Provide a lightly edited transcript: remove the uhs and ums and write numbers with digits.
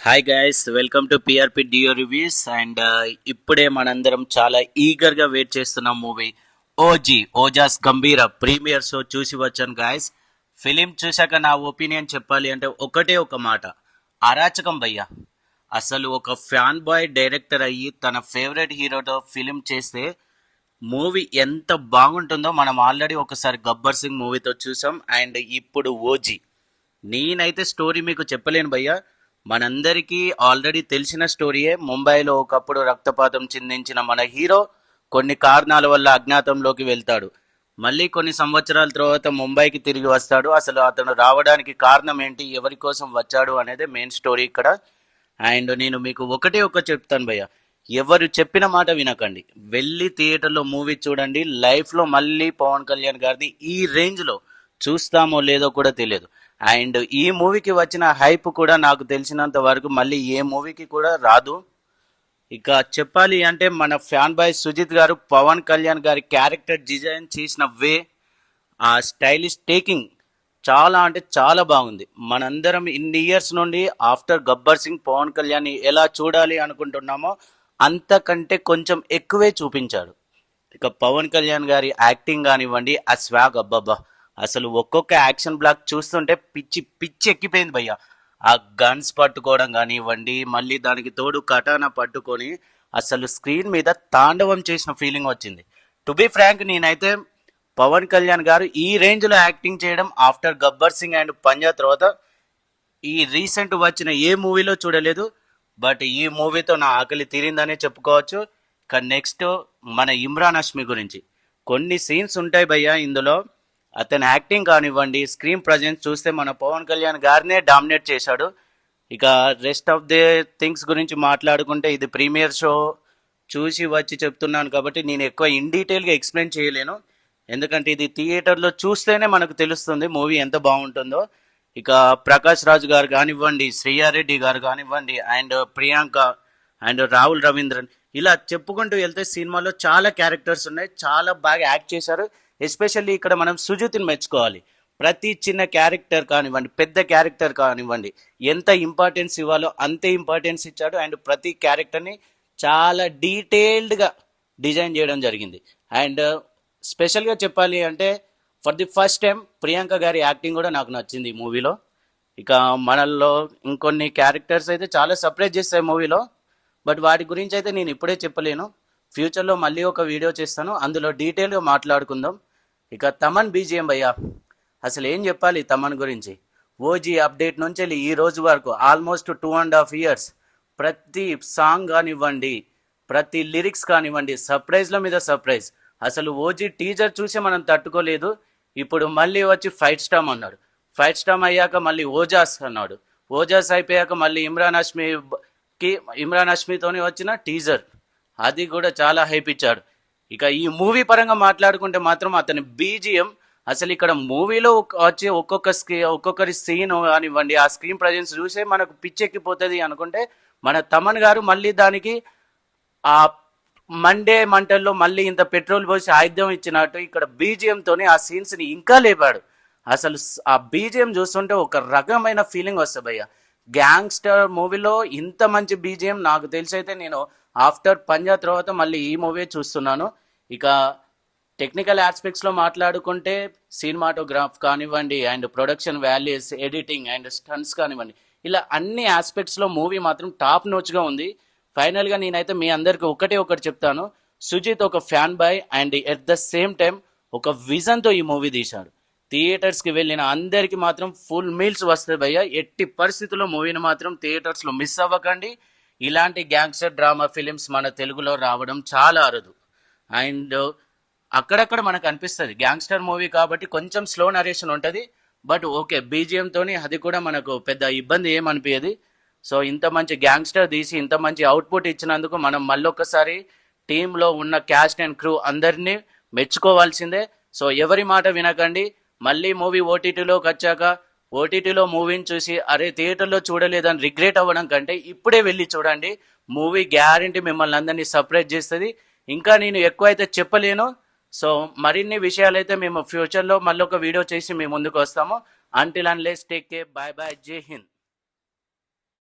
Hi guys, welcome to PRP డియో reviews. And ఇప్పుడే మనందరం చాలా ఈగర్గా వెయిట్ చేస్తున్న movie Ojas Gambheera premiere show చూసి వచ్చాను గాయస్. ఫిలిం చూశాక నా ఒపీనియన్ చెప్పాలి అంటే ఒకటే ఒక మాట, అరాచకం భయ్య. అసలు ఒక ఫ్యాన్ బాయ్ డైరెక్టర్ అయ్యి తన ఫేవరెట్ హీరోతో ఫిలిం చేస్తే మూవీ ఎంత బాగుంటుందో మనం ఆల్రెడీ ఒకసారి గబ్బర్ సింగ్ మూవీతో చూసాం. అండ్ ఇప్పుడు ఓజీ, నేనైతే స్టోరీ మీకు చెప్పలేను భయ్య. మనందరికీ ఆల్రెడీ తెలిసిన స్టోరీయే. ముంబైలో ఒకప్పుడు రక్తపాతం చిందించిన మన హీరో కొన్ని కారణాల వల్ల అజ్ఞాతంలోకి వెళ్తాడు. మళ్ళీ కొన్ని సంవత్సరాల తర్వాత ముంబైకి తిరిగి వస్తాడు. అసలు అతను రావడానికి కారణం ఏంటి, ఎవరి కోసం వచ్చాడు అనేది మెయిన్ స్టోరీ ఇక్కడ. అండ్ నేను మీకు ఒకటే చెప్తాను భయ్య, ఎవరు చెప్పిన మాట వినకండి, వెళ్ళి థియేటర్లో మూవీ చూడండి. లైఫ్లో మళ్ళీ పవన్ కళ్యాణ్ గారిని ఈ రేంజ్లో చూస్తామో లేదో కూడా తెలియదు. అండ్ ఈ మూవీకి వచ్చిన హైప్ కూడా నాకు తెలిసినంత వరకు మళ్ళీ ఏ మూవీకి కూడా రాదు. ఇక చెప్పాలి అంటే మన ఫ్యాన్ బాయ్ సుజిత్ గారు పవన్ కళ్యాణ్ గారి క్యారెక్టర్ డిజైన్ చేసిన వే, ఆ స్టైలిష్ టేకింగ్ చాలా అంటే చాలా బాగుంది. మనందరం ఇన్ని ఇయర్స్ నుండి ఆఫ్టర్ గబ్బర్ సింగ్ పవన్ కళ్యాణ్ ఎలా చూడాలి అనుకుంటున్నామో అంతకంటే కొంచెం ఎక్కువే చూపించాడు. ఇక పవన్ కళ్యాణ్ గారి యాక్టింగ్ కానివ్వండి, ఆ స్వాగ్ అబ్బబ్బా, అసలు ఒక్కొక్క యాక్షన్ బ్లాక్ చూస్తుంటే పిచ్చి పిచ్చి ఎక్కిపోయింది భయ్య. ఆ గన్స్ పట్టుకోవడం కానివ్వండి, మళ్ళీ దానికి తోడు కటానా పట్టుకొని అసలు స్క్రీన్ మీద తాండవం చేసిన ఫీలింగ్ వచ్చింది. టు బి ఫ్రాంక్, నేనైతే పవన్ కళ్యాణ్ గారు ఈ రేంజ్లో యాక్టింగ్ చేయడం ఆఫ్టర్ గబ్బర్ సింగ్ అండ్ పంజా తర్వాత ఈ రీసెంట్ వచ్చిన ఏ మూవీలో చూడలేదు. బట్ ఈ మూవీతో నా ఆకలి తీరిందనే చెప్పుకోవచ్చు. ఇక నెక్స్ట్ మన ఇమ్రాన్ హష్మి గురించి కొన్ని సీన్స్ ఉంటాయి భయ్య ఇందులో. అతని యాక్టింగ్ కానివ్వండి, స్క్రీన్ ప్రజెన్స్ చూస్తే మన పవన్ కళ్యాణ్ గారినే డామినేట్ చేశాడు. ఇక రెస్ట్ ఆఫ్ ది థింగ్స్ గురించి మాట్లాడుకుంటే ఇది ప్రీమియర్ షో చూసి వచ్చి చెప్తున్నాను కాబట్టి నేను ఎక్కువ ఇన్ డీటెయిల్గా ఎక్స్ప్లెయిన్ చేయలేను. ఎందుకంటే ఇది థియేటర్లో చూస్తేనే మనకు తెలుస్తుంది మూవీ ఎంత బాగుంటుందో. ఇక ప్రకాష్ రాజ్ గారు కానివ్వండి, శ్రీయారెడ్డి గారు కానివ్వండి, అండ్ ప్రియాంక అండ్ రాహుల్ రవీంద్రన్, ఇలా చెప్పుకుంటూ వెళ్తే సినిమాలో చాలా క్యారెక్టర్స్ ఉన్నాయి, చాలా బాగా యాక్ట్ చేశారు. ఎస్పెషల్లీ ఇక్కడ మనం సుజిత్ని మెచ్చుకోవాలి. ప్రతి చిన్న క్యారెక్టర్ కానివ్వండి, పెద్ద క్యారెక్టర్ కానివ్వండి, ఎంత ఇంపార్టెన్స్ ఇవ్వాలో అంతే ఇంపార్టెన్స్ ఇచ్చాడు. అండ్ ప్రతి క్యారెక్టర్ని చాలా డీటెయిల్డ్గా డిజైన్ చేయడం జరిగింది. అండ్ స్పెషల్గా చెప్పాలి అంటే for the first time Priyanka గారి యాక్టింగ్ కూడా నాకు నచ్చింది ఈ మూవీలో. ఇక మనల్లో ఇంకొన్ని క్యారెక్టర్స్ అయితే చాలా సర్ప్రైజ్ చేస్తాయి మూవీలో, బట్ వాటి గురించి అయితే నేను ఇప్పుడే చెప్పలేను. ఫ్యూచర్లో మళ్ళీ ఒక వీడియో చేస్తాను, అందులో డీటెయిల్గా మాట్లాడుకుందాం. ఇక తమన్ బీజిఎం భయ్యా, అసలు ఏం చెప్పాలి తమన్ గురించి. ఓజీ అప్డేట్ నుంచి వెళ్ళి ఈ రోజు వరకు ఆల్మోస్ట్ 2.5 years ప్రతి సాంగ్ కానివ్వండి, ప్రతి లిరిక్స్ కానివ్వండి, సర్ప్రైజ్ల మీద సర్ప్రైజ్. అసలు ఓజీ టీజర్ చూసి మనం తట్టుకోలేదు. ఇప్పుడు మళ్ళీ వచ్చి ఫైట్ స్టామ్ అన్నాడు, ఫైట్ స్టామ్ అయ్యాక మళ్ళీ ఓజాస్ అన్నాడు, ఓజాస్ అయిపోయాక మళ్ళీ ఇమ్రాన్ హష్మితోని వచ్చిన టీజర్, అది కూడా చాలా హైప్ ఇచ్చాడు. ఇక ఈ మూవీ పరంగా మాట్లాడుకుంటే మాత్రం అతని బీజిఎం అసలు ఇక్కడ మూవీలో వచ్చే ఒక్కొక్కరి సీన్ కానివ్వండి, ఆ స్క్రీన్ ప్రజెన్స్ చూసే మనకు పిచ్చెక్కిపోతుంది అనుకుంటే మన తమన్ గారు మళ్ళీ దానికి ఆ మండే మంటల్లో మళ్ళీ ఇంత పెట్రోల్ పోసి ఆయుధం ఇచ్చినట్టు ఇక్కడ బీజిఎంతోనే ఆ సీన్స్ని ఇంకా లేపాడు. అసలు ఆ బీజిఎం చూస్తుంటే ఒక రకమైన ఫీలింగ్ వస్తుంది భయ్య. గ్యాంగ్స్టర్ మూవీలో ఇంత మంచి బీజిఎం నాకు తెలిసి అయితే నేను ఆఫ్టర్ పంజా తర్వాత మళ్ళీ ఈ మూవీ చూస్తున్నాను. ఇక టెక్నికల్ ఆస్పెక్ట్స్లో మాట్లాడుకుంటే సినిమాటోగ్రాఫ్ కానివ్వండి, and production values, editing and stunts కానివ్వండి, ఇలా అన్ని ఆస్పెక్ట్స్లో మూవీ మాత్రం టాప్ నోచ్గా ఉంది. ఫైనల్గా నేనైతే మీ అందరికీ ఒకటి చెప్తాను, సుజిత్ ఒక fan boy and at the same time ఒక విజన్తో ఈ మూవీ తీశాడు. థియేటర్స్కి వెళ్ళిన అందరికీ మాత్రం ఫుల్ మీల్స్ వస్తాయి భయ్య. ఎట్టి పరిస్థితుల్లో మూవీని మాత్రం థియేటర్స్లో మిస్ అవ్వకండి. ఇలాంటి గ్యాంగ్స్టర్ డ్రామా ఫిలిమ్స్ మన తెలుగులో రావడం చాలా అరుదు. అండ్ అక్కడక్కడ మనకు అనిపిస్తుంది గ్యాంగ్స్టర్ మూవీ కాబట్టి కొంచెం స్లో నరేషన్ ఉంటుంది, బట్ ఓకే బీజిఎంతోని అది కూడా మనకు పెద్ద ఇబ్బంది ఏమనిపించదు. సో ఇంత మంచి గ్యాంగ్స్టర్ తీసి ఇంత మంచి అవుట్పుట్ ఇచ్చినందుకు మనం మళ్ళొక్కసారి టీంలో ఉన్న క్యాస్ట్ అండ్ క్రూ అందరినీ మెచ్చుకోవాల్సిందే. సో ఎవరి మాట వినకండి. మళ్ళీ మూవీ ఓటీటీలోకి వచ్చాక ఓటీటీలో మూవీని చూసి అరే థియేటర్లో చూడలేదని రిగ్రెట్ అవ్వడం కంటే ఇప్పుడే వెళ్ళి చూడండి. మూవీ గ్యారంటీ మిమ్మల్ని అందరినీ సర్ప్రైజ్ చేస్తుంది. ఇంకా నేను ఎక్కువ అయితే చెప్పలేను. సో మరిన్ని విషయాలైతే మేము ఫ్యూచర్లో మళ్ళీ ఒక వీడియో చేసి మేము ముందుకు వస్తాము. Until and let's take care, bye bye, జై హింద్.